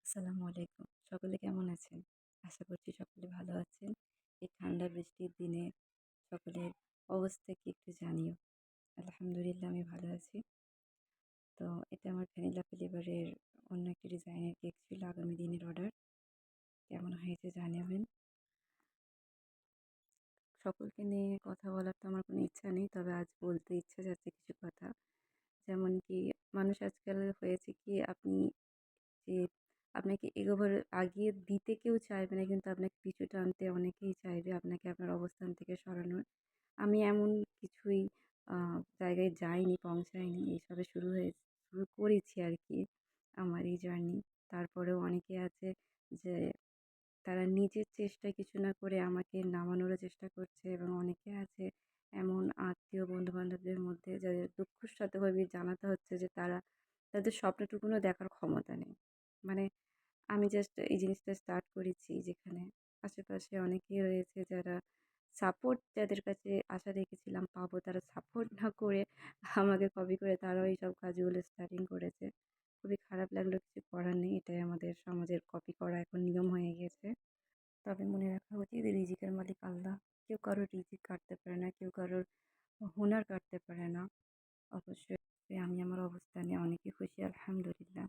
আসসালামু আলাইকুম। সকলে কেমন আছেন? আশা করছি সকলে ভালো আছেন। এই ঠান্ডা বৃষ্টির দিনে সকলের অবস্থা কি একটু জানিও। আলহামদুলিল্লাহ আমি ভালো আছি। তো এটা আমার ভ্যানিলা ফ্লেভারের অন্য একটি ডিজাইনের কেক ছিল আগামী দিনের অর্ডার। কেমন হয়েছে জানাবেন। সকলকে নিয়ে কথা বলার তো আমার কোনো ইচ্ছা নেই। তবে আজ বলতে ইচ্ছে যাচ্ছে কিছু কথা। যেমন কি মানুষ আজকাল হয়েছে কি আপনি যে আপনাকে আগিয়ে দিতে কেউ চাইবে না কিন্তু আপনাকে পিছু টানতে অনেকেই চাইবে আপনাকে আপনার অবস্থান থেকে সরানোর। আমি এমন কিছুই জায়গায় যাইনি, পৌঁছাইনি। এইসবে শুরু করেছি আরকি আমার এই জার্নি। তারপরেও অনেকে আছে যে তারা নিজের চেষ্টায় কিছু না করে আমাকে নামানোরও চেষ্টা করছে এবং অনেকে আছে এমন আত্মীয় বন্ধু-বান্ধবদের মধ্যে যাদের দুঃখের সাথে জানাতে হচ্ছে যে তাদের স্বপ্নটুকুনও দেখার ক্ষমতা নেই। মানে আমি জাস্ট এই জিনিসটা স্টার্ট করেছি যেখানে আশেপাশে অনেকেই রয়েছে যারা যাদের কাছে আশা রেখেছিলাম পাবো, তারা সাপোর্ট না করে আমাকে কপি করে তারাও এইসব কাজগুলো স্টার্টিং করেছে। খুবই খারাপ লাগলো, কিছু করার নেই। এটাই আমাদের সমাজের, কপি করা এখন নিয়ম হয়ে গিয়েছে। তবে মনে রাখা উচিত রিজিকের মালিক আল্লাহ। কেউ কারোর রিজিক কাটতে পারে না, কেউ কারোর হুনার কাটতে পারে না। অবশ্যই আমি আমার অবস্থানে অনেকই খুশি, আলহামদুলিল্লাহ।